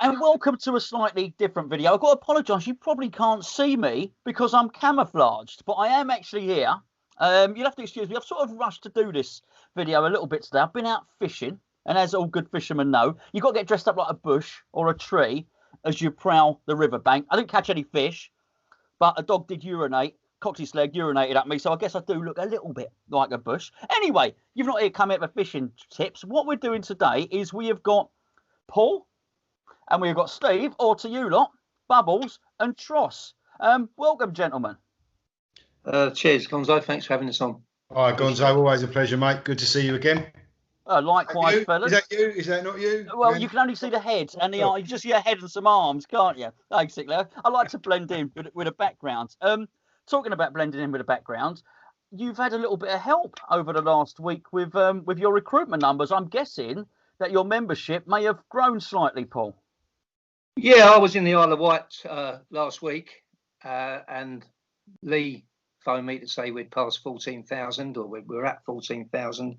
and welcome to a slightly different video. I've got to apologise, you probably can't see me because I'm camouflaged, but I am actually here. You'll have to excuse me, I've sort of rushed to do this video a little bit today. I've been out fishing, and as all good fishermen know, you've got to get dressed up like a bush or a tree as you prowl the riverbank. I didn't catch any fish, but a dog did urinate, cocked his leg, urinated at me, so I guess I do look a little bit like a bush. Anyway, you've not here come here for fishing tips. What we're doing today is we have got Paul, and we've got Steve, or to you lot, Bubbles and Tross. Welcome, gentlemen. Cheers, Gonzo. Thanks for having us on. All right, Gonzo, always a pleasure, mate. Good to see you again. Likewise, fellas. Is that you? Is that not you? Well, you can only see the head and the eye, just your head and some arms, can't you? Basically, I like to blend in with a background. Talking about blending in with a background, you've had a little bit of help over the last week with your recruitment numbers. I'm guessing that your membership may have grown slightly, Paul. Yeah, I was in the Isle of Wight last week, and Lee phoned me to say we'd passed 14,000, or we're at 14,000.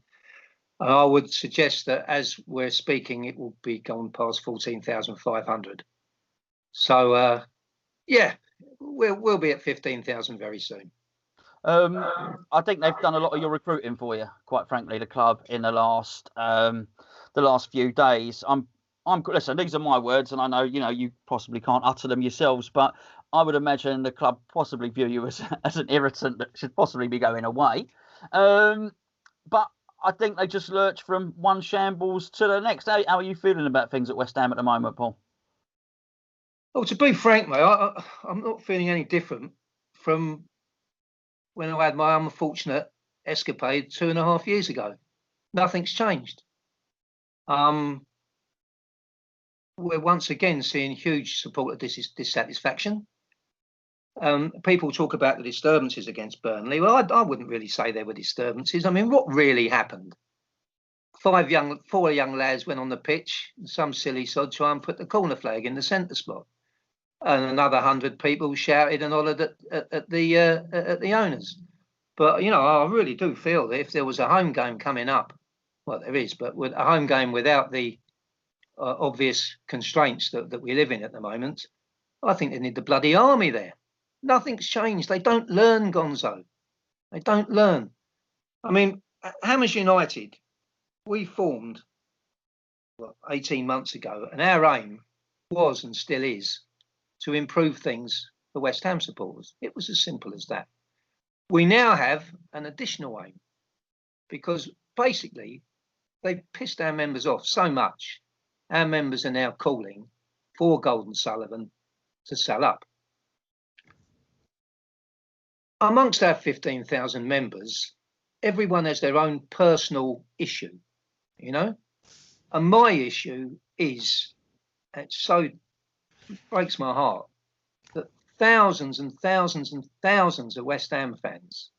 And I would suggest that as we're speaking, it will be gone past 14,500. So, yeah, we'll be at 15,000 very soon. I think they've done a lot of your recruiting for you, quite frankly, the club in the last few days. Listen, these are my words, and I know you possibly can't utter them yourselves, but I would imagine the club possibly view you as an irritant that should possibly be going away. But I think they just lurch from one shambles to the next. How are you feeling about things at West Ham at the moment, Paul? Well, to be frank, mate, I'm not feeling any different from when I had my unfortunate escapade 2.5 years ago. Nothing's changed. We're once again seeing huge supporter dissatisfaction. People talk about the disturbances against Burnley. Well, I wouldn't really say there were disturbances. I mean, what really happened? Four young lads went on the pitch, and some silly sod try and put the corner flag in the centre spot, and another 100 people shouted and hollered at the owners. But I really do feel that if there was a home game coming up, well, there is, but with a home game without the obvious constraints that we live in at the moment, I think they need the bloody army there. Nothing's changed. They don't learn, Gonzo. They don't learn. I mean, Hammers United, we formed 18 months ago, and our aim was and still is to improve things for West Ham supporters. It was as simple as that. We now have an additional aim, because basically they've pissed our members off so much. Our members are now calling for Golden Sullivan to sell up. Amongst our 15,000 members, everyone has their own personal issue, and my issue is, it breaks my heart, that thousands and thousands and thousands of West Ham fans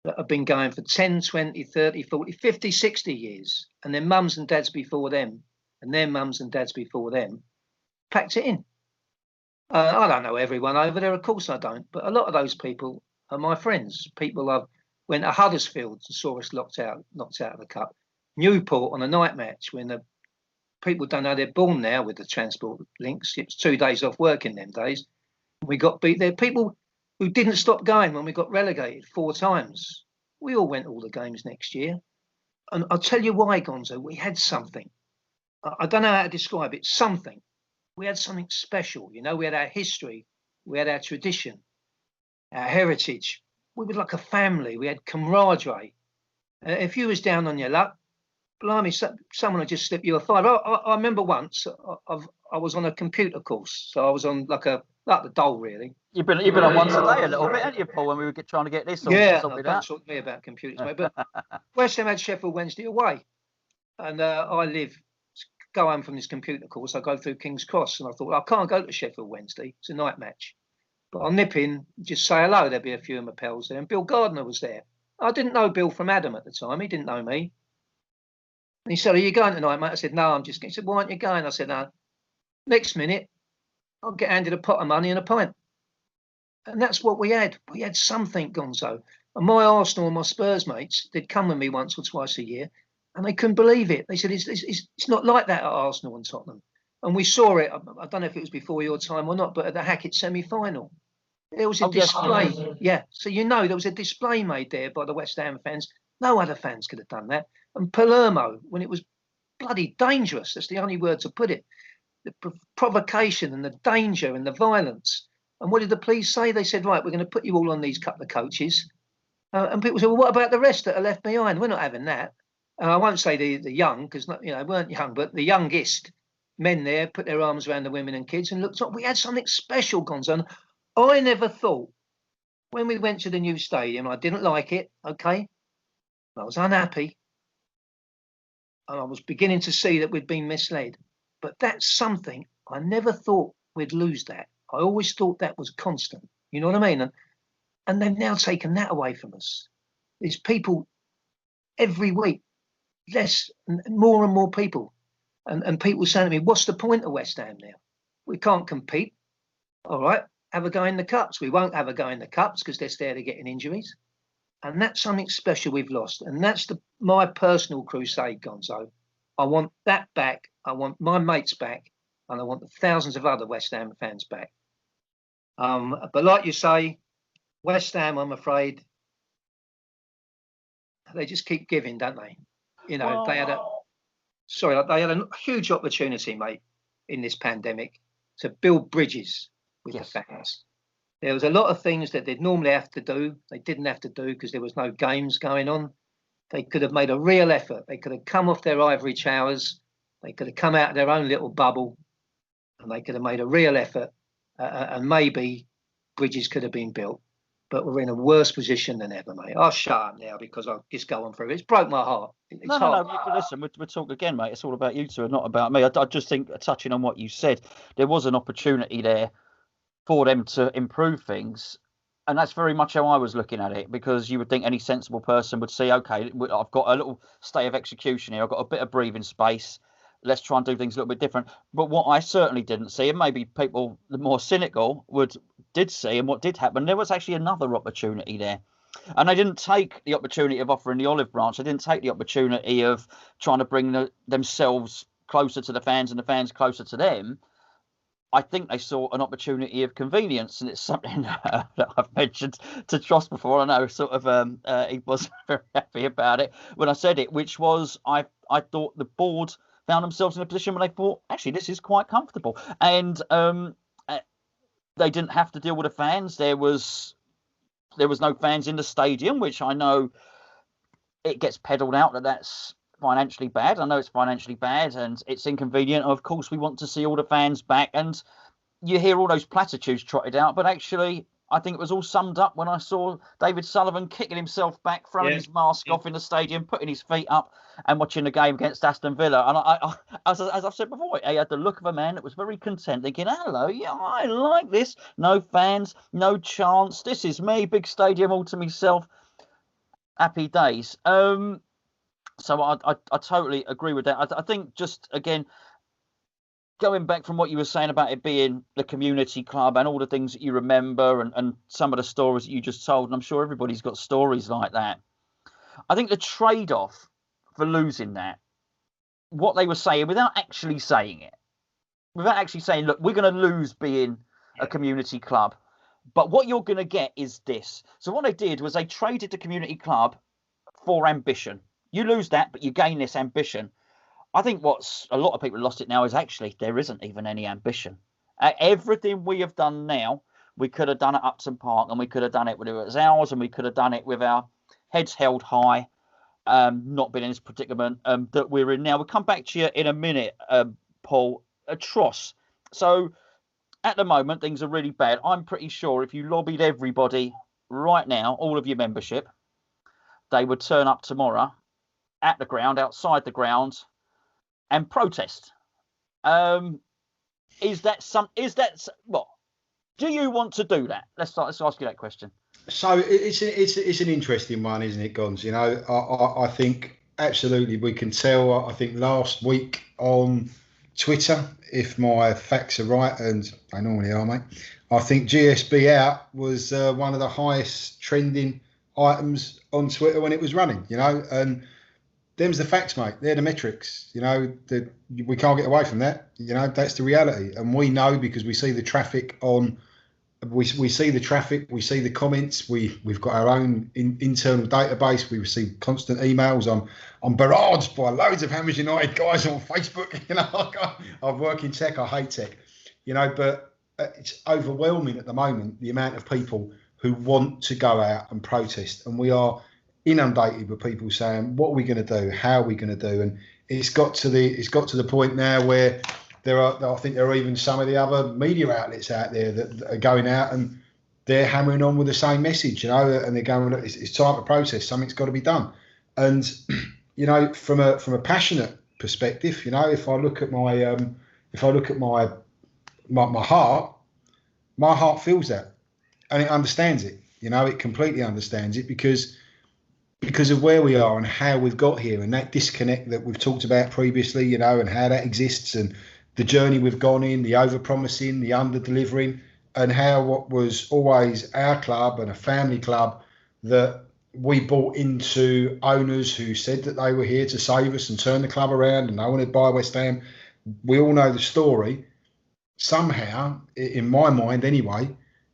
that have been going for 10, 20, 30, 40, 50, 60 years, and their mums and dads before them, and their mums and dads before them, packed it in. I don't know everyone over there, of course I don't, but a lot of those people are my friends. People I went to Huddersfield and saw us knocked out of the cup. Newport on a night match, when the people don't know they're born now with the transport links. It was 2 days off work in them days. We got beat there. People who didn't stop going when we got relegated 4 times. We all went all the games next year. And I'll tell you why, Gonzo, we had something. I don't know how to describe it. Something. We had something special. We had our history. We had our tradition, our heritage. We were like a family. We had camaraderie. If you was down on your luck, blimey, someone would just slip you a five. I remember once I was on a computer course, so I was on like the dole, really. You've been on once a day a little bit, haven't you, Paul? When we were trying to get this. Yeah, don't talk to me about computers, mate. But West Ham had Sheffield Wednesday away, and go home from this computer course. I go through King's Cross, and I thought, I can't go to Sheffield Wednesday. It's a night match, but I'll nip in, just say hello. There'll be a few of my pals there, and Bill Gardner was there. I didn't know Bill from Adam at the time. He didn't know me. And he said, "Are you going tonight, mate?" I said, "No, I'm just going." He said, "Why aren't you going?" I said, "No." Next minute, I'll get handed a pot of money and a pint. And that's what we had. We had something, Gonzo. And my Arsenal and my Spurs mates, they'd come with me once or twice a year, and they couldn't believe it. They said, it's not like that at Arsenal and Tottenham. And we saw it. I don't know if it was before your time or not, but at the Hackett semi-final, there was a display. Yes. Yeah, so there was a display made there by the West Ham fans. No other fans could have done that. And Palermo, when it was bloody dangerous, that's the only word to put it. The provocation and the danger and the violence. And what did the police say? They said, right, we're going to put you all on these couple of coaches. And people said, well, what about the rest that are left behind? We're not having that. And I won't say the young, because they weren't young, but the youngest men there put their arms around the women and kids and looked up. We had something special, Gonzo. And I never thought, when we went to the new stadium, I didn't like it, okay? I was unhappy. And I was beginning to see that we'd been misled. But that's something I never thought we'd lose that. I always thought that was constant. You know what I mean? And they've now taken that away from us. There's people every week, more and more people. And people saying to me, what's the point of West Ham now? We can't compete. All right, have a go in the cups. We won't have a go in the cups because they're scared of getting injuries. And that's something special we've lost. And that's my personal crusade, Gonzo. I want that back. I want my mates back. And I want the thousands of other West Ham fans back. But like you say, West Ham, I'm afraid, they just keep giving, don't they? They had a huge opportunity, mate, in this pandemic to build bridges with the fans. There was a lot of things that they'd normally have to do. They didn't have to do because there was no games going on. They could have made a real effort. They could have come off their ivory towers. They could have come out of their own little bubble, and they could have made a real effort. And maybe bridges could have been built. But we're in a worse position than ever, mate. I'll shut up now because I'll just go on through it. It's broke my heart. No. Listen, we'll talk again, mate. It's all about you two and not about me. I just think, touching on what you said, there was an opportunity there for them to improve things. And that's very much how I was looking at it, because you would think any sensible person would see, OK, I've got a little stay of execution here. I've got a bit of breathing space. Let's try and do things a little bit different. But what I certainly didn't see, and maybe people the more cynical did see, and what did happen, there was actually another opportunity there. And they didn't take the opportunity of offering the olive branch. They didn't take the opportunity of trying to bring themselves closer to the fans and the fans closer to them. I think they saw an opportunity of convenience, and it's something that I've mentioned to Tross before. I know he wasn't very happy about it when I said it, which was I thought the board found themselves in a position where they thought, actually, this is quite comfortable. And they didn't have to deal with the fans. There was no fans in the stadium, which I know it gets peddled out that's financially bad. I know it's financially bad and it's inconvenient. Of course, we want to see all the fans back. And you hear all those platitudes trotted out, but actually, I think it was all summed up when I saw David Sullivan kicking himself back, throwing his mask off in the stadium, putting his feet up and watching the game against Aston Villa. And I as I've said before, he had the look of a man that was very content, thinking, hello, yeah, I like this. No fans, no chance. This is me, big stadium all to myself. Happy days. So I totally agree with that. I think just, again, going back from what you were saying about it being the community club and all the things that you remember and some of the stories that you just told, and I'm sure everybody's got stories like that. I think the trade-off for losing that, what they were saying without actually saying it, look, we're going to lose being a community club, but what you're going to get is this. So what they did was they traded the community club for ambition. You lose that, but you gain this ambition. I think what's a lot of people lost it now is actually there isn't even any ambition. Everything we have done now, we could have done at Upton Park, and we could have done it when it was ours, and we could have done it with our heads held high, not been in this predicament that we're in now. We'll come back to you in a minute, Paul. Tross. So at the moment, things are really bad. I'm pretty sure if you lobbied everybody right now, all of your membership, they would turn up tomorrow at the ground, outside the ground, and protest. Is that what? Do you want to do that? Let's ask you that question. So it's an interesting one, isn't it, Gonz? You know, I think absolutely we can tell. I think last week on Twitter, if my facts are right, and they normally are, mate, I think GSB out was one of the highest trending items on Twitter when it was running. You know, and them's the facts, mate. They're the metrics. You know, we can't get away from that. You know, that's the reality, and we know because we see the traffic on. We see the traffic. We see the comments. We've got our own internal database. We receive constant emails. I'm barraged by loads of Hammers United guys on Facebook. You know, I work in tech. I hate tech. You know, but it's overwhelming at the moment the amount of people who want to go out and protest, and we are inundated with people saying, what are we going to do? How are we going to do? And it's got to the point now where I think there are even some of the other media outlets out there that are going out and they're hammering on with the same message, you know, and they're going, it's time to protest, something's got to be done. And, you know, from a passionate perspective, you know, if I look at my heart feels that, and it understands it, you know, it completely understands it because of where we are and how we've got here, and that disconnect that we've talked about previously, you know, and how that exists, and the journey we've gone in, the over-promising, the under-delivering, and how what was always our club and a family club that we bought into owners who said that they were here to save us and turn the club around, and no one would buy West Ham. We all know the story. Somehow, in my mind anyway,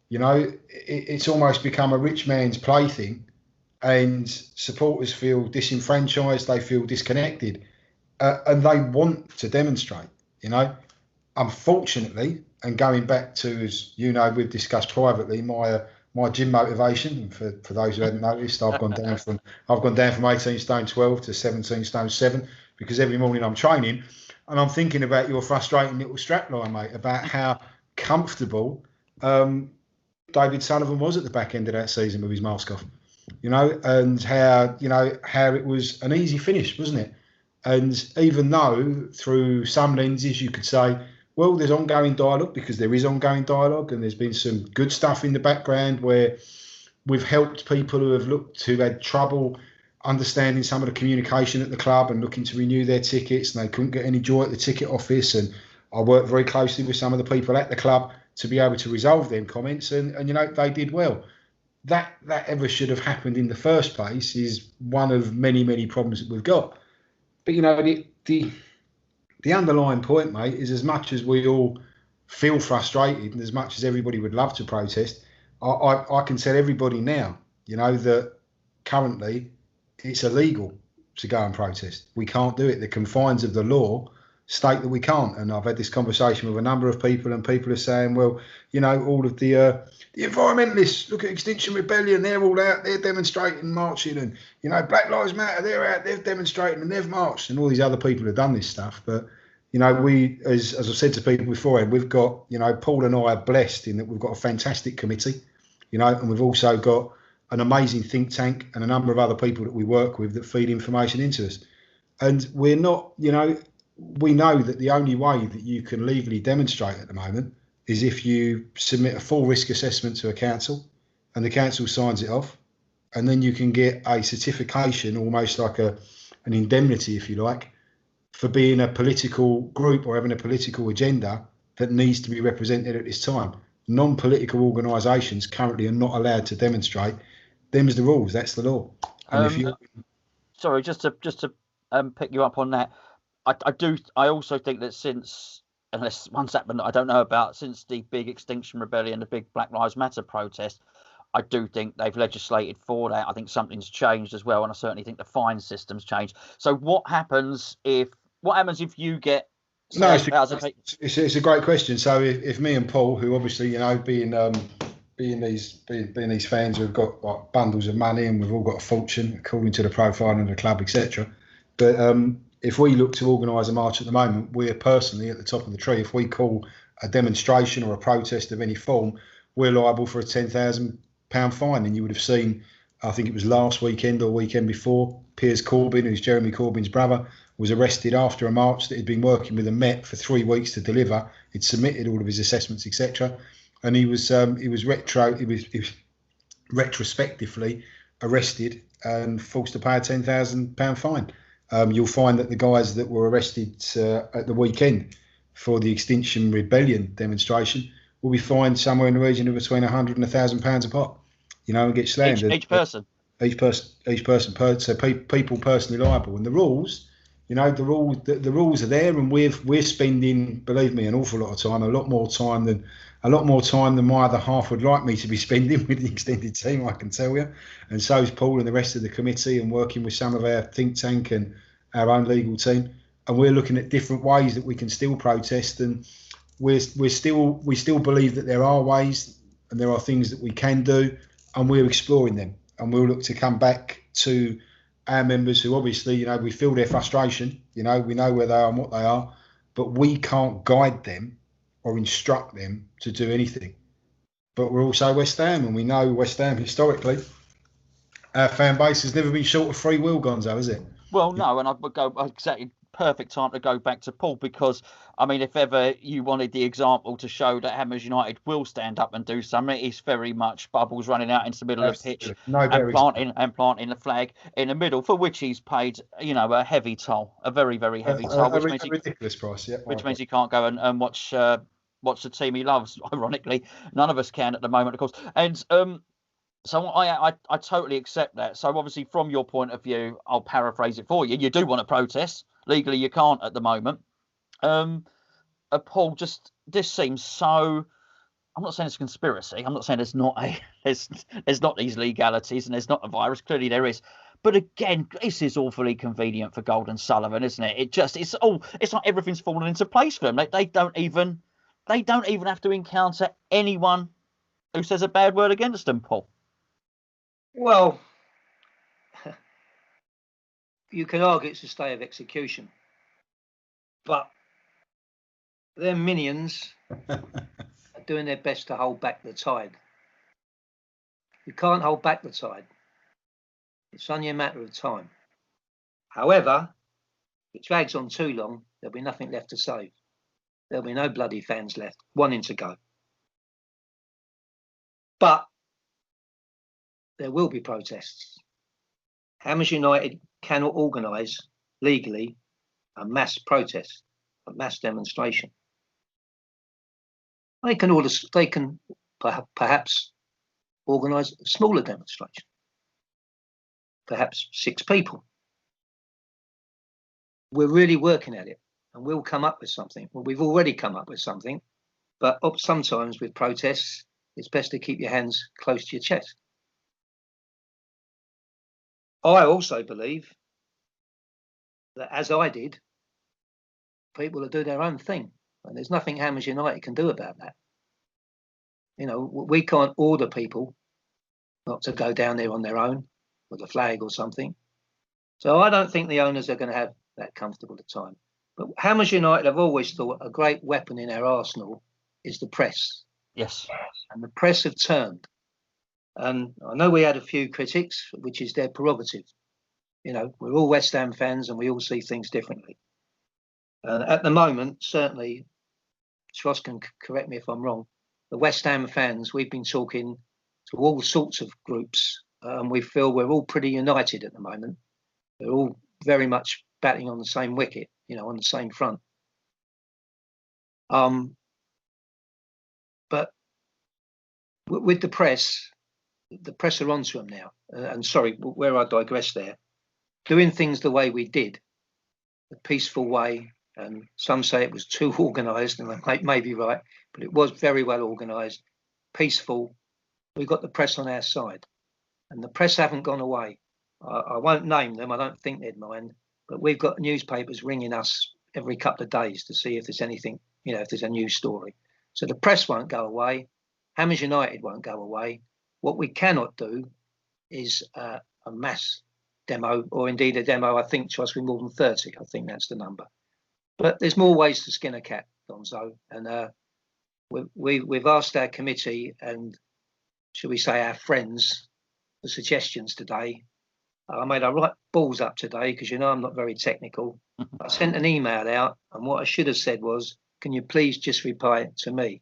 you know, it's almost become a rich man's plaything, and supporters feel disenfranchised, they feel disconnected, and they want to demonstrate, you know. Unfortunately, and going back to, as you know, we've discussed privately, my gym motivation, and for those who hadn't noticed, I've gone down from 18 stone 12 to 17 stone 7, because every morning I'm training and I'm thinking about your frustrating little strapline, mate, about how comfortable David Sullivan was at the back end of that season with his mask off. You know, and how it was an easy finish, wasn't it? And even though through some lenses you could say, well, there's ongoing dialogue, because there is ongoing dialogue, and there's been some good stuff in the background where we've helped people who had trouble understanding some of the communication at the club and looking to renew their tickets, and they couldn't get any joy at the ticket office. And I worked very closely with some of the people at the club to be able to resolve them comments, and you know, they did well. That ever should have happened in the first place is one of many, many problems that we've got. But, you know, the underlying point, mate, is as much as we all feel frustrated and as much as everybody would love to protest, I can tell everybody now, you know, that currently it's illegal to go and protest. We can't do it. The confines of the law state that we can't. And I've had this conversation with a number of people, and people are saying, well, you know, all of the environmentalists, look at Extinction Rebellion, they're all out, they're demonstrating, marching, and, you know, Black Lives Matter, they're out, they're demonstrating and they've marched, and all these other people have done this stuff. But, you know, we, as I've said to people beforehand, we've got, you know, Paul and I are blessed in that we've got a fantastic committee, you know, and we've also got an amazing think tank and a number of other people that we work with that feed information into us. And we're not, you know, we know that the only way that you can legally demonstrate at the moment is if you submit a full risk assessment to a council and the council signs it off, and then you can get a certification, almost like an indemnity, if you like, for being a political group or having a political agenda that needs to be represented at this time. Non-political organisations currently are not allowed to demonstrate. Them's the rules. That's the law. And sorry, just to pick you up on that, I also think that since, unless one's happened that I don't know about, since the big Extinction Rebellion, the big Black Lives Matter protest, I do think they've legislated for that. I think something's changed as well, and I certainly think the fine system's changed. So what happens if you get? No, it's a great question. So if me and Paul, who obviously, you know, being these fans who've got like bundles of money and we've all got a fortune according to the profile of the club, etc. But if we look to organise a march at the moment, we're personally at the top of the tree. If we call a demonstration or a protest of any form, we're liable for a £10,000 fine. And you would have seen, I think it was last weekend or weekend before, Piers Corbyn, who's Jeremy Corbyn's brother, was arrested after a march that he'd been working with a Met for 3 weeks to deliver. He'd submitted all of his assessments, etc. And he was retrospectively arrested and forced to pay a £10,000 fine. You'll find that the guys that were arrested at the weekend for the Extinction Rebellion demonstration will be fined somewhere in the region of between £100 and £1,000 a pop, you know, and get slammed. Each person? each person so people personally liable. And the rules, the rules are there, and we're spending, believe me, an awful lot of time, a lot more time than my other half would like me to be spending with the extended team, I can tell you. And so is Paul and the rest of the committee, and working with some of our think tank and our own legal team. And we're looking at different ways that we can still protest, and we still believe that there are ways and there are things that we can do, and we're exploring them. And we'll look to come back to our members who obviously, we feel their frustration, we know where they are and what they are, but we can't guide them or instruct them to do anything. But we're also West Ham, and we know West Ham historically, our fan base has never been short of free will, Gonzo, has it? Well, no, and I would go exactly perfect time to go back to Paul, because I mean, if ever you wanted the example to show that Hammers United will stand up and do something, it's very much Bubbles running out into the middle of the pitch and planting the flag in the middle, for which he's paid, a heavy toll, a very, very heavy toll, which means a ridiculous price, yeah. Which means he can't go and watch the team he loves. Ironically, none of us can at the moment, of course, and so I totally accept that. So obviously, from your point of view, I'll paraphrase it for you. You do want to protest. Legally, you can't at the moment. Paul, this seems so. I'm not saying it's a conspiracy. I'm not saying there's not there's not these legalities and there's not a virus. Clearly, there is. But again, this is awfully convenient for Gold and Sullivan, isn't it? It's like everything's fallen into place for them. They don't even have to encounter anyone who says a bad word against them, Paul. Well, you could argue it's a stay of execution, but their minions are doing their best to hold back the tide. You can't hold back the tide. It's only a matter of time. However, if it drags on too long, there'll be nothing left to save. There'll be no bloody fans left wanting to go. But there will be protests. Hammers United cannot organise legally a mass protest, a mass demonstration. They can perhaps organise a smaller demonstration, perhaps 6 people. We're really working at it, and we'll come up with something. Well, we've already come up with something, but sometimes with protests, it's best to keep your hands close to your chest. I also believe that, as I did, people will do their own thing, and there's nothing Hammers United can do about that. We can't order people not to go down there on their own with a flag or something. So I don't think the owners are going to have that comfortable a time. But Hammers United have always thought a great weapon in our arsenal is the press. Yes. And the press have turned. And I know we had a few critics, which is their prerogative. We're all West Ham fans and we all see things differently. And at the moment, certainly, Tross can correct me if I'm wrong, the West Ham fans, we've been talking to all sorts of groups, and we feel we're all pretty united at the moment. We're all very much batting on the same wicket, on the same front. But with the press are onto them now. And sorry, where I digress there, doing things the way we did, the peaceful way, and some say it was too organised, and they may be right, but it was very well organised, peaceful. We got the press on our side, and the press haven't gone away. I won't name them, I don't think they'd mind, but we've got newspapers ringing us every couple of days to see if there's anything, if there's a news story. So the press won't go away, Hammers United won't go away. What we cannot do is a mass demo, or indeed a demo, I think, to us with more than 30. I think that's the number. But there's more ways to skin a cat, Gonzo. And we've asked our committee and, shall we say, our friends for suggestions today. I made a right balls up today because, I'm not very technical. I sent an email out, and what I should have said was, can you please just reply to me?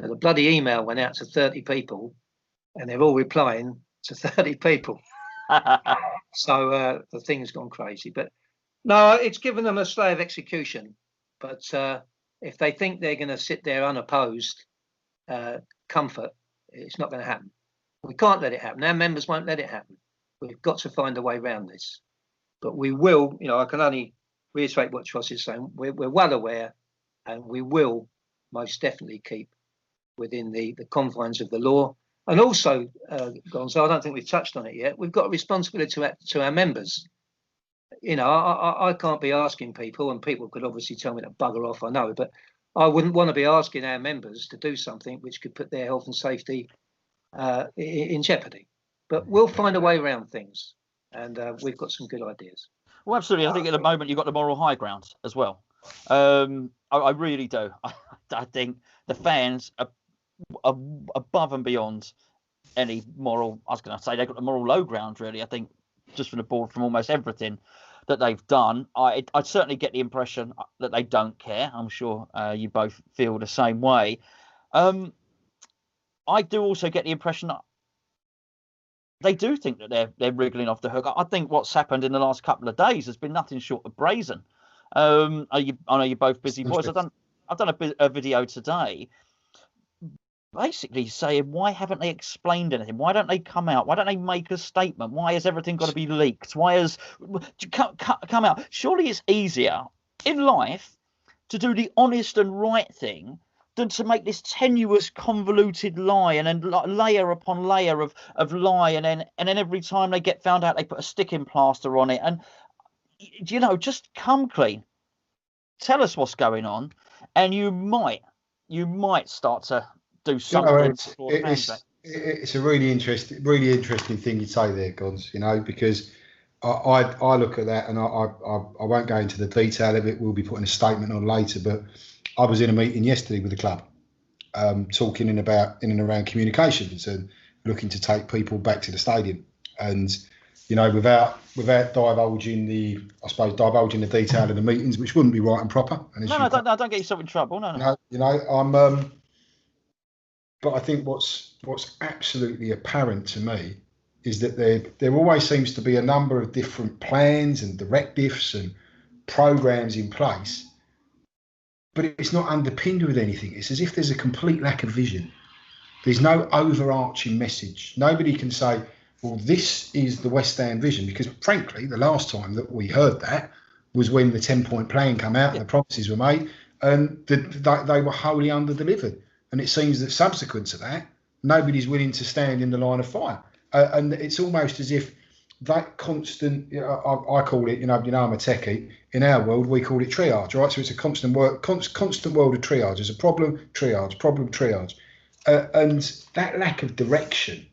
Now, the bloody email went out to 30 people, and they're all replying to 30 people. So the thing's gone crazy. But no, it's given them a stay of execution. But if they think they're going to sit there unopposed, comfort, it's not going to happen. We can't let it happen. Our members won't let it happen. We've got to find a way around this. But we will, I can only reiterate what Tross is saying. We're well aware, and we will most definitely keep within the confines of the law. And also, Gonzo, I don't think we've touched on it yet. We've got a responsibility to our members. I can't be asking people, and people could obviously tell me to bugger off, I know, but I wouldn't want to be asking our members to do something which could put their health and safety in jeopardy. But we'll find a way around things, and we've got some good ideas. Well, absolutely. I think at the moment you've got the moral high ground as well. I really do. I think the fans are above and beyond any moral. I was going to say they've got the moral low ground, really. I think just from the board, from almost everything that they've done, I certainly get the impression that they don't care. I'm sure you both feel the same way. I do also get the impression that they do think that they're wriggling off the hook. I think what's happened in the last couple of days has been nothing short of brazen. I know you're both busy boys. I've done a video today, basically saying, why haven't they explained anything? Why don't they come out? Why don't they make a statement? Why has everything got to be leaked? Why has come out? Surely it's easier in life to do the honest and right thing than to make this tenuous, convoluted lie, and then layer upon layer of lie, and then every time they get found out, they put a sticking plaster on it. And just come clean, tell us what's going on, and you might start to do something. It's a really interesting thing you say there, Gons. Because I look at that, and I won't go into the detail of it. We'll be putting a statement on later, but I was in a meeting yesterday with the club, talking in and around communications and looking to take people back to the stadium. And without divulging the detail of the meetings, which wouldn't be right and proper. And don't get yourself in trouble. No. But I think what's absolutely apparent to me is that there always seems to be a number of different plans and directives and programs in place, but it's not underpinned with anything. It's as if there's a complete lack of vision. There's no overarching message. Nobody can say, well, this is the West Ham vision, because frankly, the last time that we heard that was when the 10-point plan came out and the promises were made, and they were wholly under-delivered. And it seems that subsequent to that, nobody's willing to stand in the line of fire. And it's almost as if that constant, I call it, I'm a techie. In our world, we call it triage, right? So it's a constant world of triage. There's a problem, triage. And that lack of direction,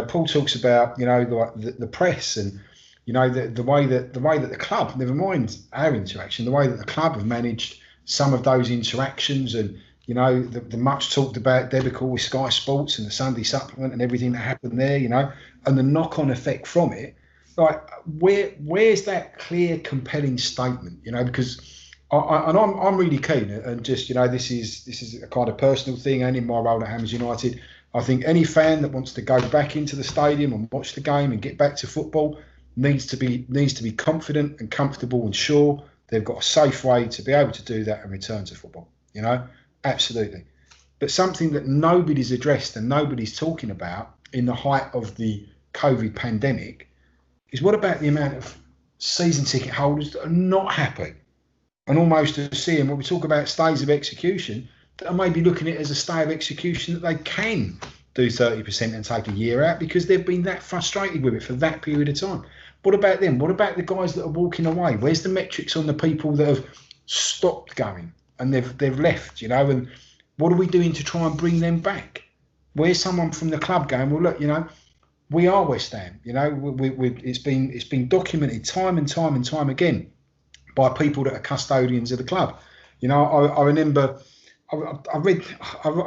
Paul talks about, the press and, the way that the club, never mind our interaction, the way that the club have managed some of those interactions, and, the much talked about debacle with Sky Sports and the Sunday supplement and everything that happened there, and the knock-on effect from it. Like, where's that clear, compelling statement? Because I'm really keen, and just this is a kind of personal thing, and in my role at Hammers United, I think any fan that wants to go back into the stadium and watch the game and get back to football needs to be confident and comfortable and sure they've got a safe way to be able to do that and return to football. Absolutely. But something that nobody's addressed and nobody's talking about in the height of the COVID pandemic is, what about the amount of season ticket holders that are not happy and almost are seeing, when we talk about stays of execution, that are maybe looking at it as a stay of execution that they can do 30% and take a year out because they've been that frustrated with it for that period of time. What about them? What about the guys that are walking away? Where's the metrics on the people that have stopped going and they've left, and what are we doing to try and bring them back? Where's someone from the club going, well, look, we are West Ham, it's been documented time and time again by people that are custodians of the club. I remember I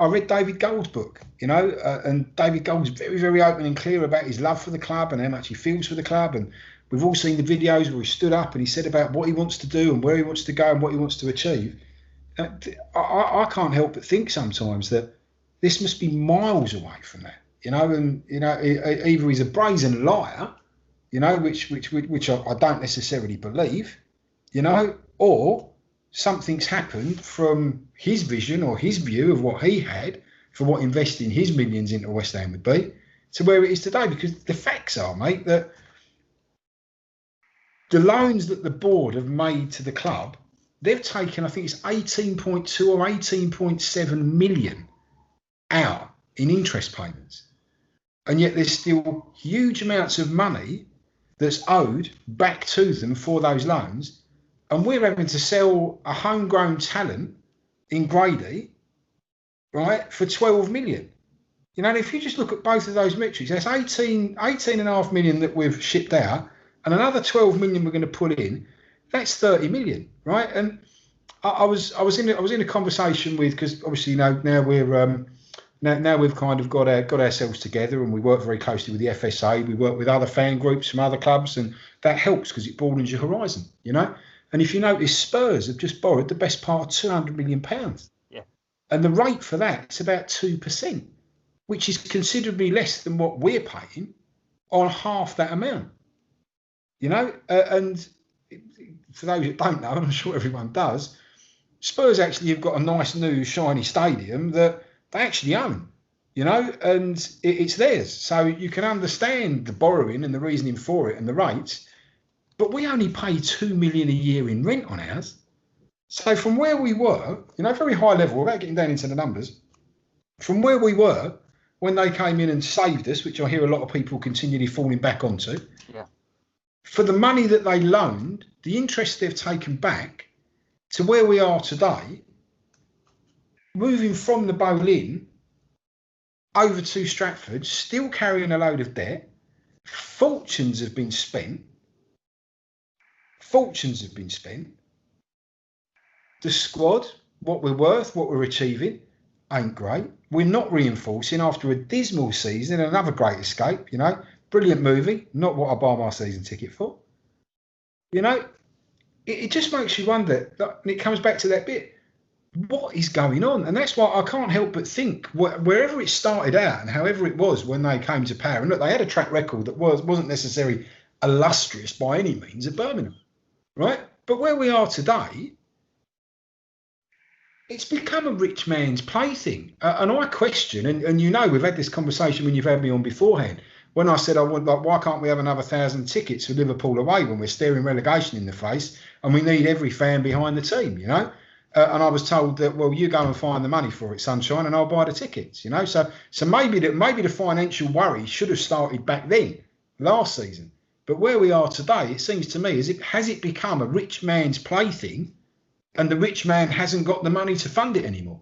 read David Gold's book, and David Gold's very, very open and clear about his love for the club and how much he feels for the club. And we've all seen the videos where he stood up and he said about what he wants to do and where he wants to go and what he wants to achieve. I can't help but think sometimes that this must be miles away from that, and either he's a brazen liar, which I don't necessarily believe, or something's happened from his vision or his view of what he had for what investing his millions into West Ham would be to where it is today. Because the facts are, mate, that the loans that the board have made to the club, they've taken, I think it's 18.2 or 18.7 million out in interest payments. And yet there's still huge amounts of money that's owed back to them for those loans. And we're having to sell a homegrown talent in Brady, right, for 12 million. You know, and if you just look at both of those metrics, that's 18.5 million that we've shipped out, and another 12 million we're going to put in. That's 30 million, right? And I was in a conversation with, because obviously, you know, now we're now we've kind of got ourselves together, and we work very closely with the FSA. We work with other fan groups from other clubs, and that helps because it broadens your horizon, you know. And if you notice, Spurs have just borrowed the best part of £200 million. Yeah. And the rate for that is about 2%, which is considerably less than what we're paying on half that amount. You know, and for those that don't know, and I'm sure everyone does, Spurs actually have got a nice new shiny stadium that they actually own, you know, and it's theirs. So you can understand the borrowing and the reasoning for it and the rates, but we only pay 2 million a year in rent on ours. So from where we were, you know, very high level, without getting down into the numbers, from where we were when they came in and saved us, which I hear a lot of people continually falling back onto, yeah, for the money that they loaned, the interest they've taken back to where we are today, moving from the Boleyn over to Stratford, still carrying a load of debt. Fortunes have been spent. The squad, what we're worth, what we're achieving, ain't great. We're not reinforcing after a dismal season. Another great escape, you know. Brilliant movie. Not what I buy my season ticket for. You know, it just makes you wonder. And it comes back to that bit. What is going on? And that's why I can't help but think wherever it started out and however it was when they came to power. And look, they had a track record that wasn't necessarily illustrious by any means at Birmingham, right? But where we are today, it's become a rich man's plaything. And I question, and you know, we've had this conversation when you've had me on beforehand, when I said, why can't we have another 1,000 tickets for Liverpool away when we're staring relegation in the face and we need every fan behind the team, you know? And I was told that, well, you go and find the money for it, sunshine, and I'll buy the tickets, you know? So maybe the financial worry should have started back then, last season. But where we are today, it seems to me, has it become a rich man's plaything, and the rich man hasn't got the money to fund it anymore?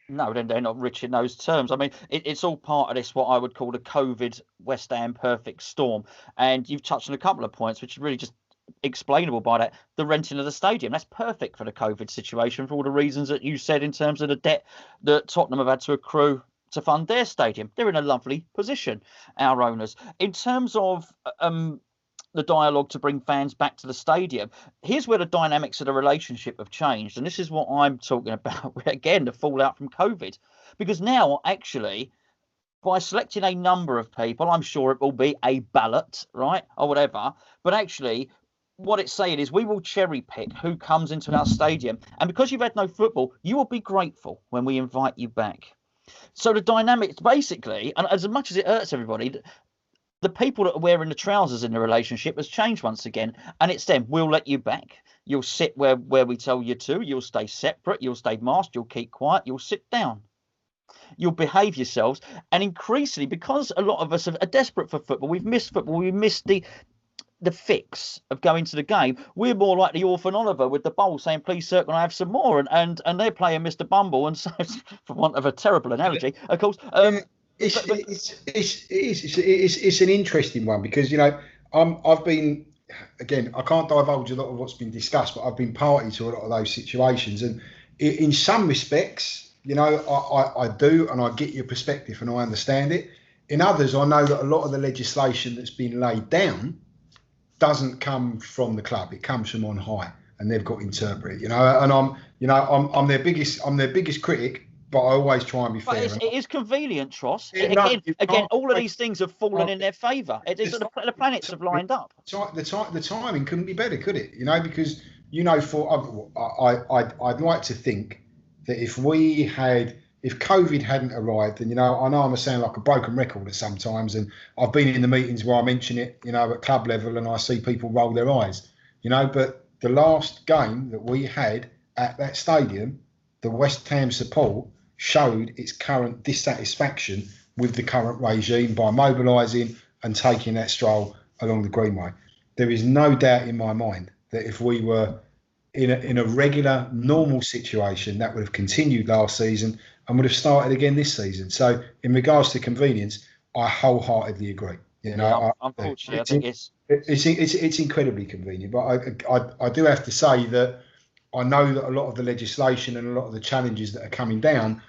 No, then they're not rich in those terms. I mean, it's all part of this, what I would call the COVID West Ham perfect storm. And you've touched on a couple of points, which are really just explainable by that. The renting of the stadium, that's perfect for the COVID situation for all the reasons that you said in terms of the debt that Tottenham have had to accrue to fund their stadium. They're in a lovely position, our owners. In terms of the dialogue to bring fans back to the stadium, here's where the dynamics of the relationship have changed. And this is what I'm talking about, again, the fallout from COVID. Because now, actually, by selecting a number of people, I'm sure it will be a ballot, right, or whatever, but actually what it's saying is we will cherry pick who comes into our stadium. And because you've had no football, you will be grateful when we invite you back. So the dynamics, basically, and as much as it hurts everybody, the people that are wearing the trousers in the relationship has changed once again. And it's them. We'll let you back. You'll sit where we tell you to. You'll stay separate. You'll stay masked. You'll keep quiet. You'll sit down. You'll behave yourselves. And increasingly, because a lot of us are desperate for football, we've missed football. We missed the fix of going to the game. We're more like the Orphan Oliver with the bowl saying, please, sir, can I have some more? And they're playing Mr. Bumble. And so, for want of a terrible analogy, of course, It's an interesting one because, you know, I've been, again, I can't divulge a lot of what's been discussed, but I've been party to a lot of those situations. And in some respects, you know, I do, and I get your perspective and I understand it. In others, I know that a lot of the legislation that's been laid down doesn't come from the club. It comes from on high, and they've got to interpret it, you know. And I'm their biggest critic. But I always try and be fair. But it is convenient, Tross. Again, all of these things have fallen in their favour. The planets have lined up. The timing couldn't be better, could it? You know, because, you know, I'd like to think that if we had if COVID hadn't arrived, and you know, I know I'm sound like a broken record at sometimes, and I've been in the meetings where I mention it, you know, at club level, and I see people roll their eyes, you know. But the last game that we had at that stadium, the West Ham support showed its current dissatisfaction with the current regime by mobilising and taking that stroll along the Greenway. There is no doubt in my mind that if we were in a regular, normal situation, that would have continued last season and would have started again this season. So, in regards to convenience, I wholeheartedly agree. You know, unfortunately, I think it's incredibly convenient. But I do have to say that I know that a lot of the legislation and a lot of the challenges that are coming down,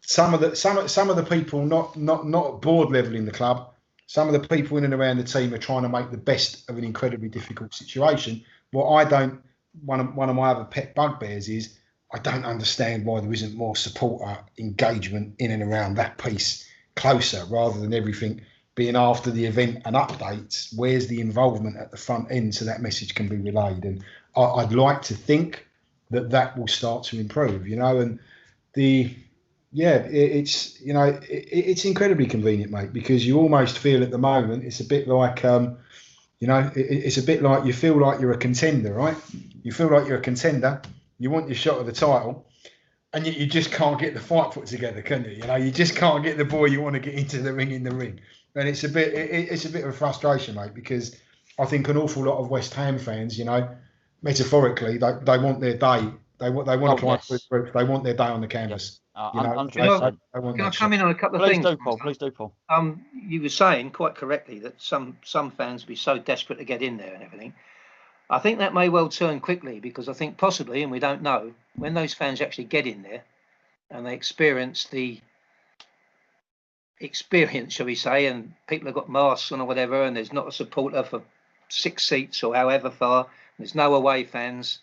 some of the people not at board level in the club, some of the people in and around the team are trying to make the best of an incredibly difficult situation. What I don't, one of my other pet bugbears is I don't understand why there isn't more supporter engagement in and around that piece closer, rather than everything being after the event and updates. Where's the involvement at the front end so that message can be relayed? And I'd like to think that will start to improve, you know. And it's, you know, it's incredibly convenient, mate, because you almost feel at the moment it's a bit like you know, it's a bit like you feel like you're a contender, right? You feel like you're a contender. You want your shot at the title, and yet you just can't get the fight put together, can you? You know, you just can't get the boy you want to get into the ring in the ring, and it's a bit of a frustration, mate, because I think an awful lot of West Ham fans, you know, metaphorically, they want their day. They want to climb through the roof. They want their day on the canvas. Yes. You know, can I come in on a couple of things? Please do, Paul. You were saying quite correctly that some fans be so desperate to get in there and everything. I think that may well turn quickly, because I think possibly, and we don't know, when those fans actually get in there and they experience the experience, shall we say, and people have got masks on or whatever, and there's not a supporter for 6 seats or however far, there's no away fans,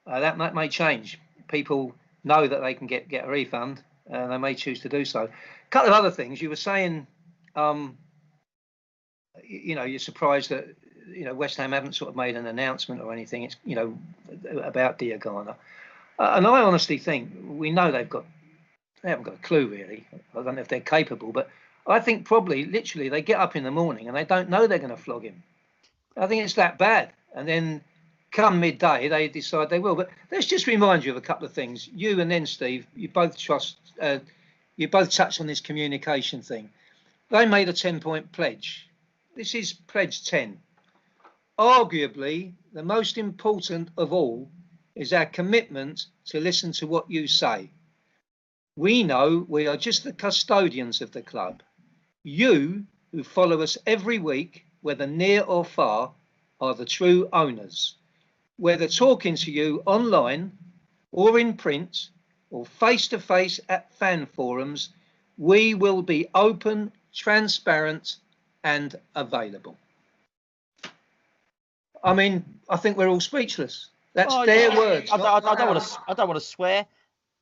that may change. People know that they can get a refund, and they may choose to do so. A couple of other things you were saying, you know, you're surprised that, you know, West Ham haven't sort of made an announcement or anything. It's, you know, about Diagana, and I honestly think we know they haven't got a clue really. I don't know if they're capable, but I think probably literally they get up in the morning and they don't know they're going to flog him. I think it's that bad, and then come midday they decide they will. But let's just remind you of a couple of things. You and then Steve, you both touched on this communication thing. They made a 10-point pledge. This is pledge 10. Arguably, the most important of all is our commitment to listen to what you say. We know we are just the custodians of the club. You, who follow us every week, whether near or far, are the true owners. Whether talking to you online or in print or face-to-face at fan forums, we will be open, transparent and available. I mean, I think we're all speechless. That's their words. I don't want to swear,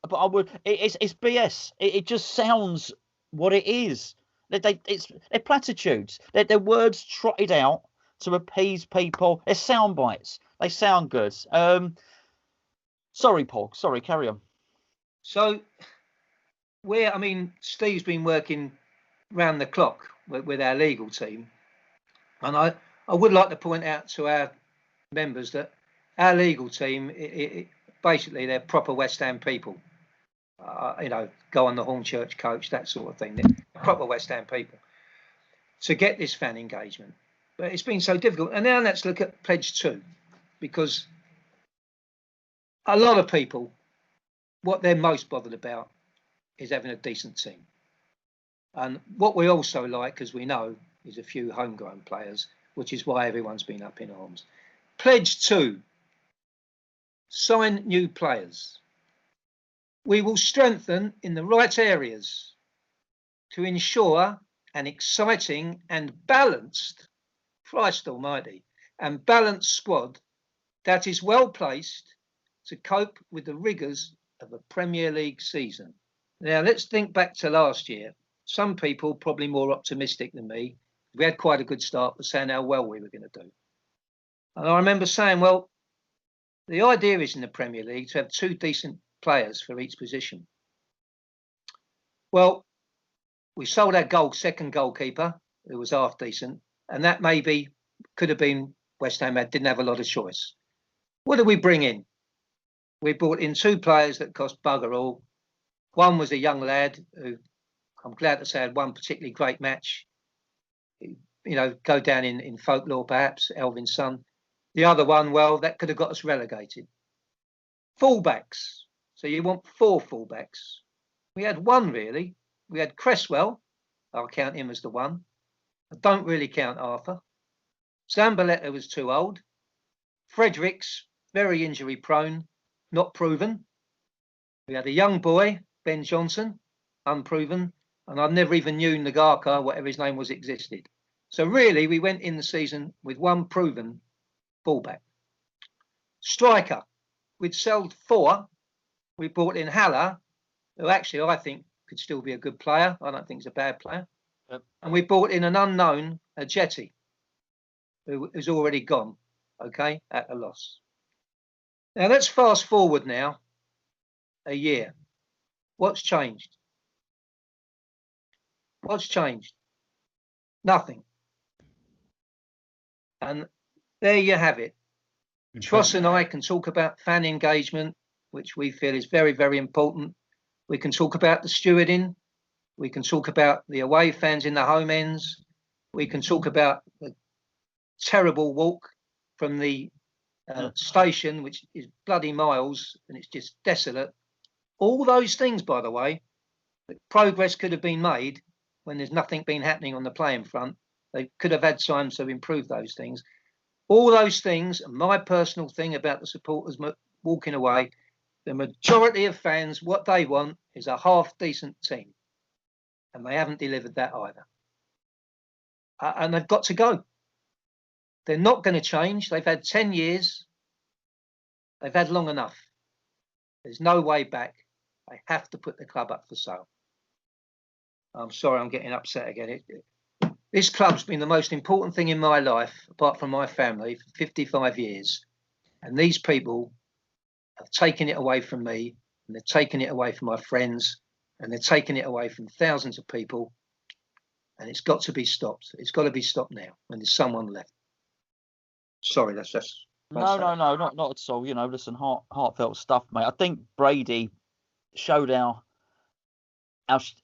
but I would. It's BS. It just sounds what it is. They're platitudes. They're words trotted out to appease people. They're sound bites. They sound good. Sorry, Paul. Sorry, carry on. So, I mean, Steve's been working round the clock with our legal team, and I would like to point out to our members that our legal team, basically, they're proper West Ham people. You know, go on the Hornchurch coach, that sort of thing. They're proper West Ham people to get this fan engagement. But it's been so difficult. And now let's look at Pledge 2, because a lot of people, what they're most bothered about is having a decent team. And what we also like, as we know, is a few homegrown players, which is why everyone's been up in arms. Pledge 2, sign new players. We will strengthen in the right areas to ensure an exciting and balanced, Christ almighty, and balanced squad that is well placed to cope with the rigours of a Premier League season. Now, let's think back to last year. Some people, probably more optimistic than me, we had quite a good start, were saying how well we were going to do. And I remember saying, well, the idea is in the Premier League to have 2 decent players for each position. Well, we sold our second goalkeeper, who was half decent, and that maybe could have been West Ham didn't have a lot of choice. What did we bring in? We brought in 2 players that cost bugger all. One was a young lad who I'm glad to say had one particularly great match. Go down in folklore perhaps, Elvin's son. The other one, well, that could have got us relegated. Fallbacks. So you want 4 fullbacks. We had 1 really. We had Cresswell. I'll count him as the one. I don't really count Arthur. Zamboletta was too old. Fredericks, very injury prone, not proven. We had a young boy, Ben Johnson, unproven. And I never even knew Nagaka, whatever his name was, existed. So really, we went in the season with 1 proven fullback. Striker. We'd sold 4. We brought in Haller, who actually I think could still be a good player. I don't think he's a bad player. Yep. And we brought in an unknown, Jetty, who is already gone, okay, at a loss. Now let's fast forward now a year. What's changed? What's changed? Nothing. And there you have it. Tross and I can talk about fan engagement, which we feel is very, very important. We can talk about the stewarding. We can talk about the away fans in the home ends. We can talk about the terrible walk from the station, which is bloody miles, and it's just desolate. All those things, by the way, that progress could have been made when there's nothing been happening on the playing front. They could have had time to improve those things. All those things, and my personal thing about the supporters walking away, the majority of fans, what they want is a half-decent team. And they haven't delivered that either. And they've got to go. They're not going to change. They've had 10 years. They've had long enough. There's no way back. They have to put the club up for sale. I'm sorry, I'm getting upset again. This club's been the most important thing in my life, apart from my family, for 55 years. And these people have taken it away from me, and they're taking it away from my friends, and they're taking it away from thousands of people. And it's got to be stopped. It's got to be stopped now when there's someone left. Sorry, that's just... No, not at all. Listen, heartfelt stuff, mate. I think Brady showed our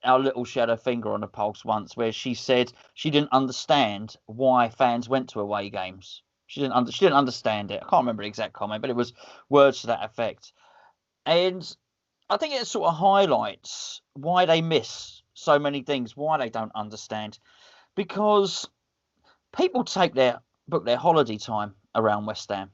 little shadow finger on the pulse once, where she said she didn't understand why fans went to away games. She didn't understand it. I can't remember the exact comment, but it was words to that effect. And I think it sort of highlights why they miss so many things, why they don't understand, because people book their holiday time around West Ham.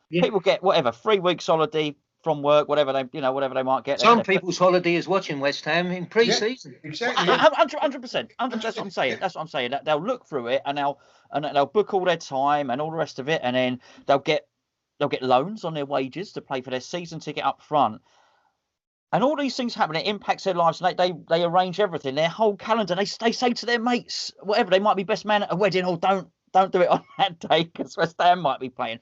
Yeah. People get 3 weeks holiday from work, whatever they might get. Some people's holiday is watching West Ham in pre-season. Yeah, exactly. 100%. That's what I'm saying. That's what I'm saying. They'll look through it and they'll book all their time and all the rest of it, and then they'll get loans on their wages to pay for their season ticket up front. And all these things happen. It impacts their lives. And they arrange everything, their whole calendar. They say to their mates, whatever, they might be best man at a wedding, or don't do it on that day because West Ham might be playing.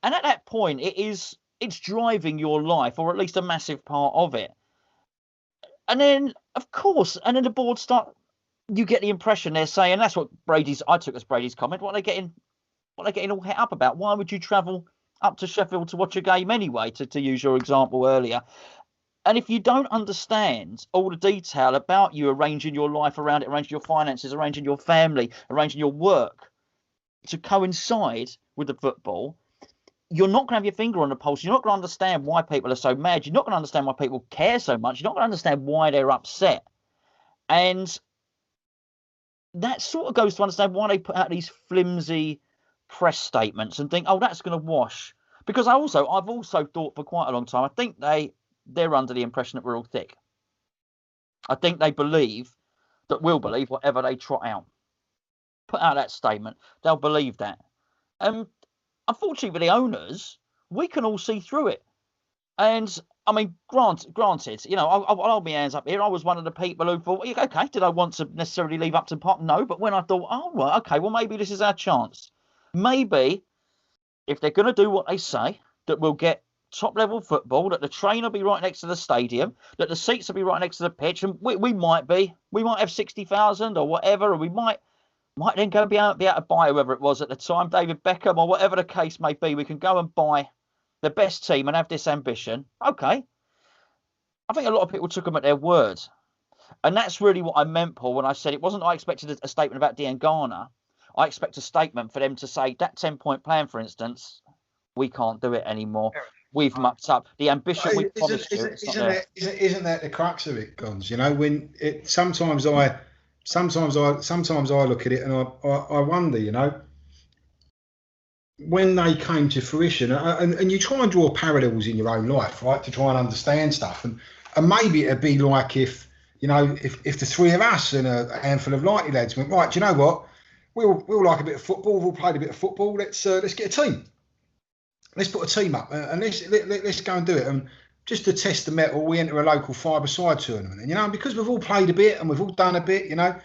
And at that point, it's driving your life, or at least a massive part of it. And then, of course, the board you get the impression they're saying, that's what I took as Brady's comment, what are they getting all het up about? Why would you travel up to Sheffield to watch a game anyway, to use your example earlier? And if you don't understand all the detail about you arranging your life around it, arranging your finances, arranging your family, arranging your work to coincide with the football, you're not going to have your finger on the pulse. You're not going to understand why people are so mad. You're not going to understand why people care so much. You're not going to understand why they're upset. And that sort of goes to understand why they put out these flimsy press statements and think, oh, that's going to wash. Because I've also thought for quite a long time, I think they're under the impression that we're all thick. I think they will believe whatever they trot out. Put out that statement, they'll believe that. Unfortunately, with the owners, we can all see through it. And I mean, granted, I'll hold my hands up here. I was one of the people who thought, okay, did I want to necessarily leave Upton Park? No, but when I thought, oh, well, okay, well, maybe this is our chance. Maybe if they're going to do what they say, that we'll get top level football, that the train will be right next to the stadium, that the seats will be right next to the pitch, and we might have 60,000 or whatever, or we might then go be able to buy whoever it was at the time, David Beckham or whatever the case may be. We can go and buy the best team and have this ambition. Okay. I think a lot of people took them at their word. And that's really what I meant, Paul, when I said it wasn't I expected a statement about Diangana. I expect a statement for them to say that 10-point plan, for instance, we can't do it anymore. We've mucked up. The ambition we promised you. Isn't that the crux of it, Gons? You know, when sometimes I look at it and I wonder, you know, when they came to fruition, and you try and draw parallels in your own life, right, to try and understand stuff, and maybe it'd be like if the three of us and a handful of lighty lads went, right, do you know what, we all like a bit of football, we've all played a bit of football, let's get a team, let's put a team up, and let's go and do it, and just to test the metal, we enter a local five-a-side tournament, and you know, because we've all played a bit and we've all done a bit, you know,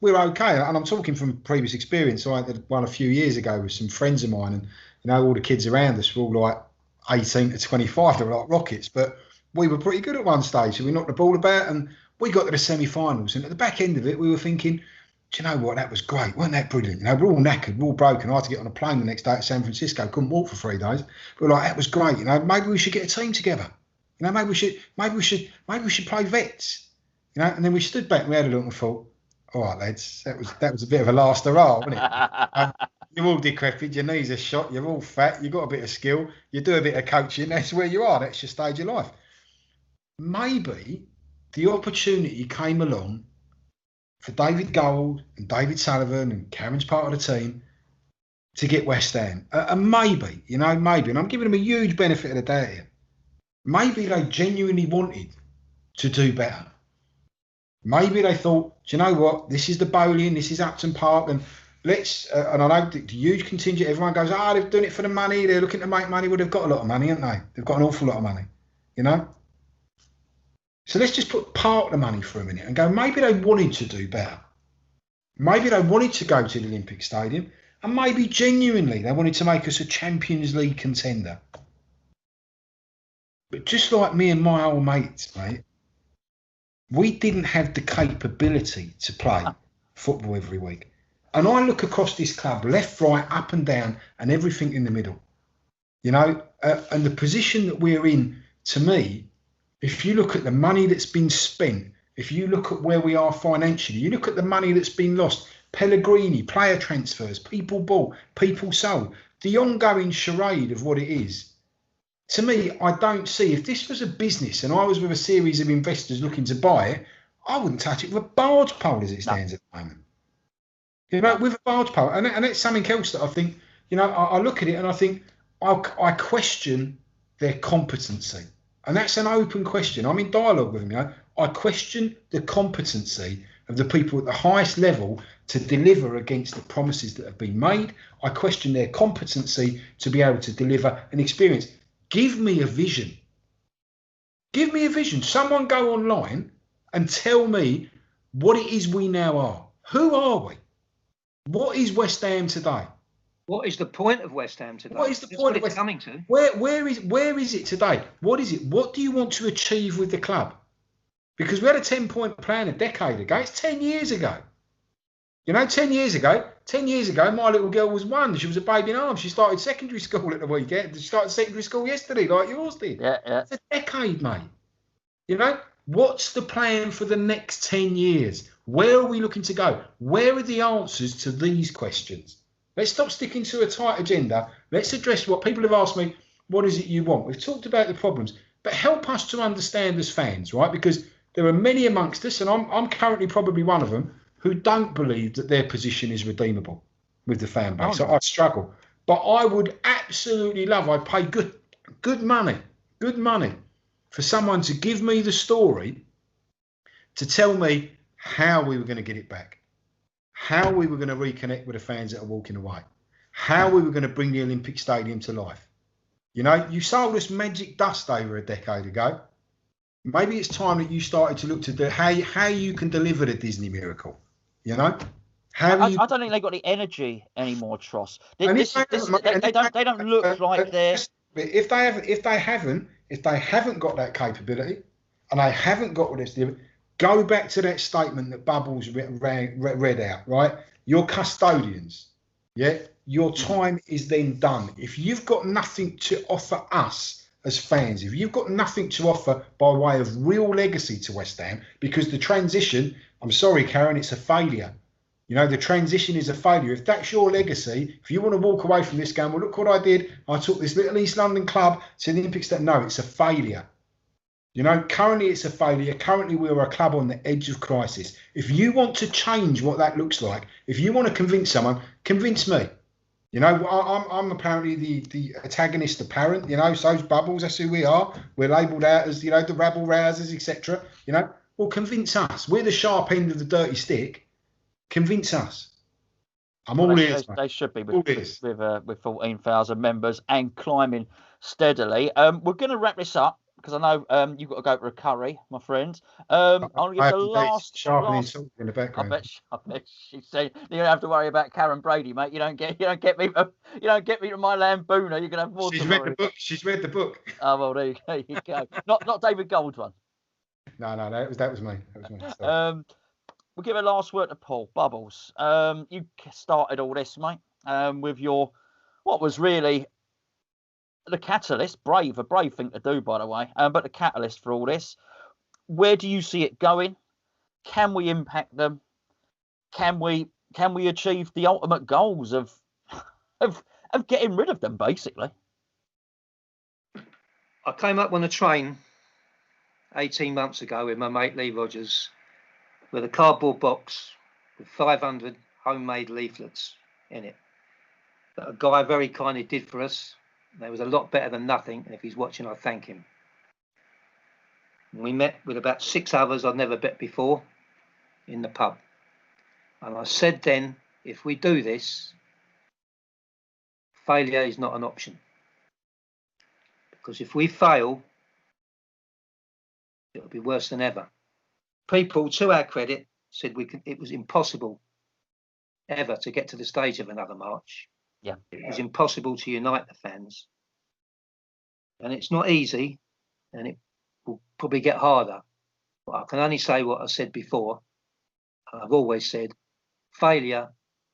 we're okay. And I'm talking from previous experience. I had one a few years ago with some friends of mine, and you know, all the kids around us were all like 18 to 25. They were like rockets, but we were pretty good at one stage. So we knocked the ball about, and we got to the semi-finals. And at the back end of it, we were thinking, do you know what? That was great. Wasn't that brilliant? You know, we're all knackered, we're all broken. I had to get on a plane the next day to San Francisco. Couldn't walk for 3 days. But we're like, that was great. You know, maybe we should get a team together. You know, maybe we should play vets. You know, and then we stood back and we had a look and thought, all right, lads, that was a bit of a last hurrah, wasn't it? You're all decrepit, your knees are shot, you're all fat, you've got a bit of skill, you do a bit of coaching, that's where you are, that's your stage of life. Maybe the opportunity came along for David Gold and David Sullivan, and Karen's part of the team, to get West Ham. And maybe, and I'm giving them a huge benefit of the doubt here, maybe they genuinely wanted to do better. Maybe they thought, do you know what? This is the bowling, this is Upton Park, and let's. And I know the huge contingent. Everyone goes, they're doing it for the money. They're looking to make money. Well, they've got a lot of money, haven't they? They've got an awful lot of money, you know. So let's just put part of the money for a minute and go. Maybe they wanted to do better. Maybe they wanted to go to the Olympic Stadium, and maybe genuinely they wanted to make us a Champions League contender. But just like me and my old mates, mate. We didn't have the capability to play football every week. And I look across this club, left, right, up and down, and everything in the middle. You know, and the position that we're in, to me, if you look at the money that's been spent, if you look at where we are financially, you look at the money that's been lost, Pellegrini, player transfers, people bought, people sold, the ongoing charade of what it is. To me, I don't see, if this was a business and I was with a series of investors looking to buy it, I wouldn't touch it with a barge pole as it stands at the moment. You know, with a barge pole. And that's something else that I think, you know, I look at it and I think I question their competency. And that's an open question. I'm in dialogue with them, you know. I question the competency of the people at the highest level to deliver against the promises that have been made. I question their competency to be able to deliver an experience. Give me a vision. Give me a vision. Someone go online and tell me what it is we now are. Who are we? What is West Ham today? What is the point of West Ham today? What is the point of West Ham? Where is it today? What is it? What do you want to achieve with the club? Because we had a 10-point plan a decade ago. It's 10 years ago. You know, 10 years ago, my little girl was 1. She was a baby in arms. She started secondary school at the weekend. She started secondary school yesterday, like yours did. Yeah. It's a decade, mate. You know, what's the plan for the next 10 years? Where are we looking to go? Where are the answers to these questions? Let's stop sticking to a tight agenda. Let's address what people have asked me. What is it you want? We've talked about the problems, but help us to understand as fans, right? Because there are many amongst us, and I'm currently probably one of them, who don't believe that their position is redeemable with the fan base. So I struggle. But I would absolutely love, I'd pay good money for someone to give me the story, to tell me how we were going to get it back, how we were going to reconnect with the fans that are walking away, how we were going to bring the Olympic Stadium to life. You know, you sold us magic dust over a decade ago. Maybe it's time that you started to look to how you can deliver the Disney miracle. You know, I don't think they've got the energy anymore, Tross. They don't look like they're But if they haven't got that capability, and they haven't got what it's doing, go back to that statement that Bubbles read out. Right, you're custodians. Yeah, your time is then done. If you've got nothing to offer us as fans, if you've got nothing to offer by way of real legacy to West Ham, because the transition, I'm sorry, Karen, it's a failure. You know, the transition is a failure. If that's your legacy, if you want to walk away from this game, well, look what I did. I took this little East London club to the Olympics. No, it's a failure. You know, currently it's a failure. Currently we're a club on the edge of crisis. If you want to change what that looks like, if you want to convince someone, convince me. You know, I'm apparently the antagonist apparent, you know, so's Bubbles, that's who we are. We're labelled out as, you know, the rabble rousers, etc. You know, well, convince us. We're the sharp end of the dirty stick. Convince us. I'm all ears. They should be with 14,000 members and climbing steadily. We're going to wrap this up because I know you've got to go for a curry, my friend. I'll give the last in the background. I bet she said you don't have to worry about Karen Brady, mate. You don't get me to my Lambooner. You're gonna have more. She's read the book. She's read the book. Oh well, there you go. not David Gold's one. No, that was me. We'll give a last word to Paul. Bubbles. You started all this, mate, with your what was really the catalyst. A brave thing to do, by the way. But the catalyst for all this. Where do you see it going? Can we impact them? Can we achieve the ultimate goals of getting rid of them, basically? I came up on a train 18 months ago with my mate Lee Rogers with a cardboard box with 500 homemade leaflets in it that a guy very kindly did for us. They was a lot better than nothing, and if he's watching, I thank him. And we met with about 6 others I'd never met before in the pub. And I said then, if we do this, failure is not an option. Because if we fail, it'll be worse than ever. People, to our credit, said it was impossible ever to get to the stage of another march. Yeah. It was impossible to unite the fans. And it's not easy, and it will probably get harder. But I can only say what I said before. I've always said, failure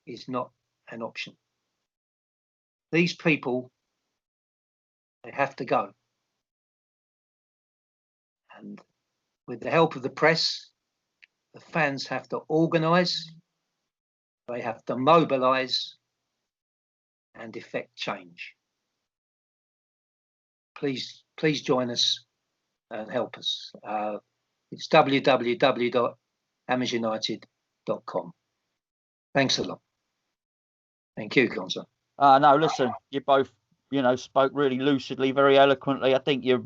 is not an option. These people, they have to go. And with the help of the press, the fans have to organise, they have to mobilise and effect change. Please join us and help us. It's www.hammersunited.com. Thanks a lot. Thank you, Gonzo. No, listen, you both, spoke really lucidly, very eloquently. I think you're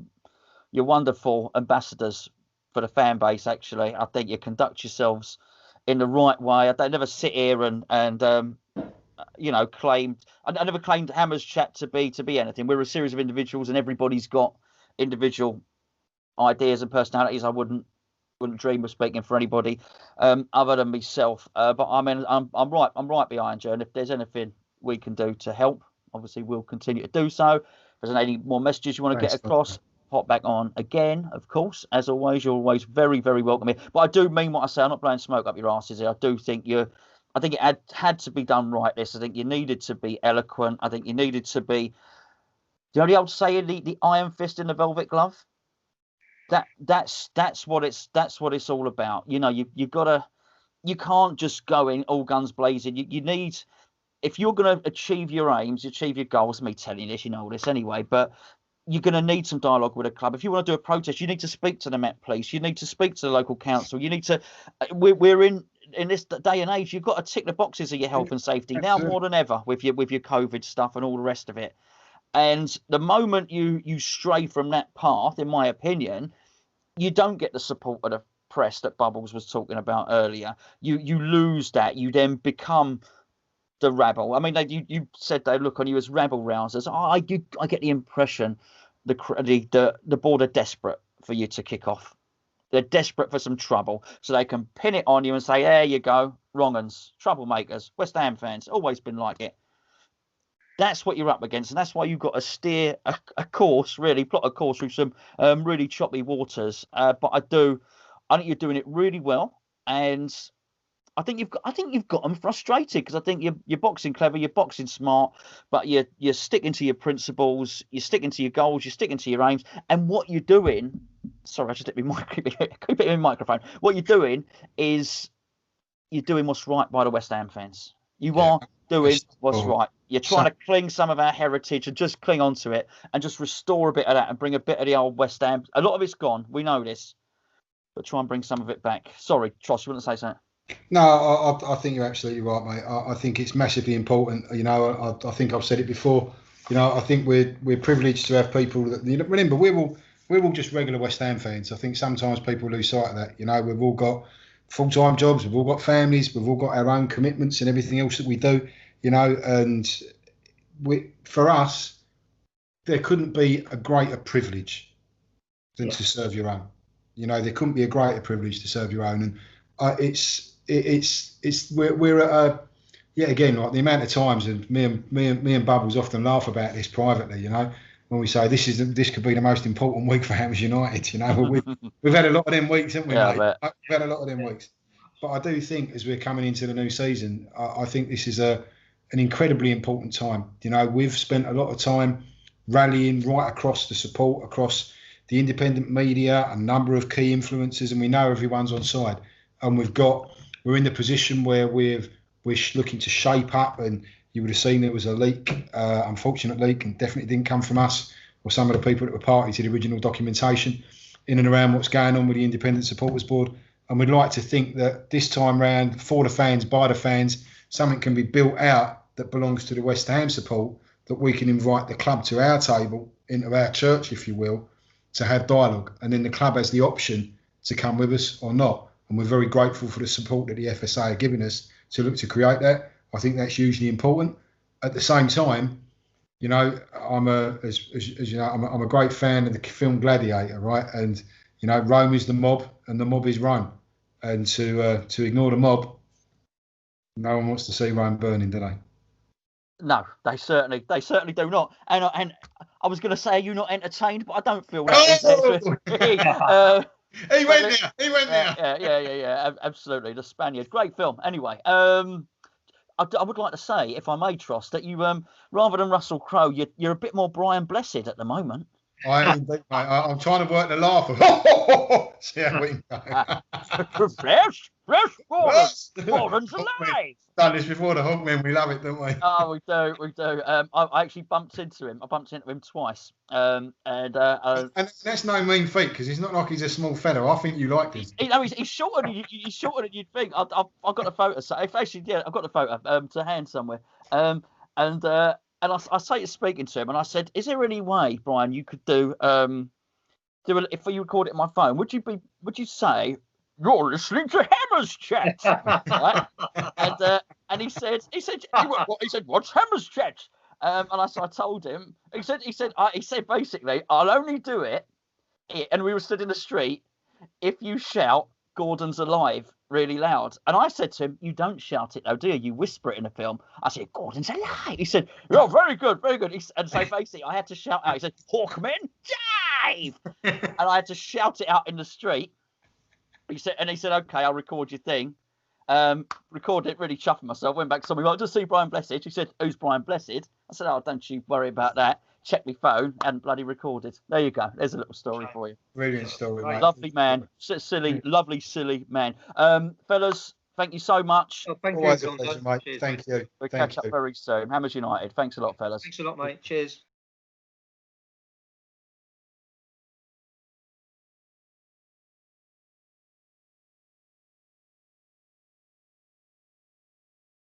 wonderful ambassadors for the fan base. Actually, I think you conduct yourselves in the right way. I never sit here and claimed. I never claimed Hammers Chat to be anything. We're a series of individuals, and everybody's got individual ideas and personalities. I wouldn't dream of speaking for anybody other than myself. But I mean, I'm right behind you. And if there's anything we can do to help, obviously we'll continue to do so. If there's any more messages you want to get across, pop back on again. Of course, as always, you're always very, very welcome here. But I do mean what I say. I'm not blowing smoke up your asses here. I do think I think it had to be done right. This. I think you needed to be eloquent. I think you needed to be. Do you know the old saying, the iron fist in the velvet glove? That's what it's all about. You can't just go in all guns blazing. You need, if you're going to achieve your aims, achieve your goals. Me telling you this, you know all this anyway, but you're going to need some dialogue with a club. If you want to do a protest, you need to speak to the Met Police. You need to speak to the local council. You need to. We're in this day and age. You've got to tick the boxes of your health and safety now more than ever with your COVID stuff and all the rest of it. And the moment you stray from that path, in my opinion, you don't get the support of the press that Bubbles was talking about earlier. You lose that. You then become the rabble. I mean, you said they look on you as rabble rousers. I get the impression the board are desperate for you to kick off. They're desperate for some trouble, so they can pin it on you and say, "There you go, wrong uns, troublemakers, West Ham fans, always been like it." That's what you're up against, and that's why you've got to steer a course, really plot a course through some really choppy waters. But I think you're doing it really well, and I think you've got them frustrated, because I think you're boxing clever, you're boxing smart, but you're sticking to your principles, you're sticking to your goals, you're sticking to your aims, and what you're doing. Sorry, I just hit my keep it in my microphone. What you're doing is you're doing what's right by the West Ham fans. You are doing what's right. You're trying to cling some of our heritage and just cling onto it and just restore a bit of that and bring a bit of the old West Ham. A lot of it's gone. We know this. But try and bring some of it back. Sorry, Tross, you wouldn't say something? No, I think you're absolutely right, mate. I think it's massively important. You know, I think I've said it before. You know, I think we're privileged to have people that, you know, remember, we're all just regular West Ham fans. I think sometimes people lose sight of that. You know, we've all got full-time jobs, we've all got families, we've all got our own commitments and everything else that we do, you know, and for us, there couldn't be a greater privilege than to serve your own. You know, there couldn't be a greater privilege to serve your own. And we're at a, again, like the amount of times, and me and Bubbles often laugh about this privately, you know, when we say this could be the most important week for Hammers United, you know. We've had a lot of them weeks, haven't we, mate? We've had a lot of them weeks. But I do think as we're coming into the new season, I think this is an incredibly important time. You know, we've spent a lot of time rallying right across the support, across the independent media, a number of key influencers, and we know everyone's on side. And we're in the position where we're looking to shape up, and you would have seen there was a leak, unfortunate leak, and definitely didn't come from us or some of the people that were party to the original documentation in and around what's going on with the Independent Supporters Board. And we'd like to think that this time round, for the fans, by the fans, something can be built out that belongs to the West Ham support, that we can invite the club to our table, into our church, if you will, to have dialogue. And then the club has the option to come with us or not. And we're very grateful for the support that the FSA are giving us to look to create that. I think that's hugely important. At the same time, you know, I'm a great fan of the film Gladiator, right? And you know, Rome is the mob, and the mob is Rome. And to ignore the mob, no one wants to see Rome burning, do they? No, they certainly do not. And I was going to say, are you not entertained? But I don't feel that. He went there. Yeah, absolutely. The Spaniard, great film. Anyway, I would like to say, if I may, Tross, that you rather than Russell Crowe, you're a bit more Brian Blessed at the moment. I am indeed, mate. I'm trying to work the laugh of. See how we go. Fresh, Gordon's alive. Done this before the Hawkmen. We love it, don't we? Oh, we do. I actually bumped into him. I bumped into him twice. And that's no mean feat, because it's not like he's a small fellow. I think you liked him. He's shorter than you'd think. I've got the photo. So I've got the photo to hand somewhere. And I started speaking to him, and I said, "Is there any way, Brian, you could if you record it on my phone? Would you say you're listening to Hammers Chat?" Right? And he said, "What's Hammers Chat?" And I told him. He said basically, "I'll only do it." And we were stood in the street. If you shout, "Gordon's alive," really loud. And I said to him, "You don't shout it though, do you? You whisper it in a film." I said, "Gordon's alive." He said, "Oh, very good, very good." And so basically I had to shout out. He said, "Hawkmen, dive!" And I had to shout it out in the street. He said, "Okay, I'll record your thing." Recorded it, really chuffing myself. Went back to somebody like, "Just see Brian Blessed." He said, "Who's Brian Blessed?" I said, "Oh, don't you worry about that." Check my phone and bloody recorded. There you go. There's a little story for you. Brilliant story, mate. Lovely man. Silly, lovely, silly man. Fellas, thank you so much. Oh, thank Always you, a pleasure, mate. Thank you. We'll catch up very soon. Hammers United. Thanks a lot, fellas. Thanks a lot, mate. Cheers.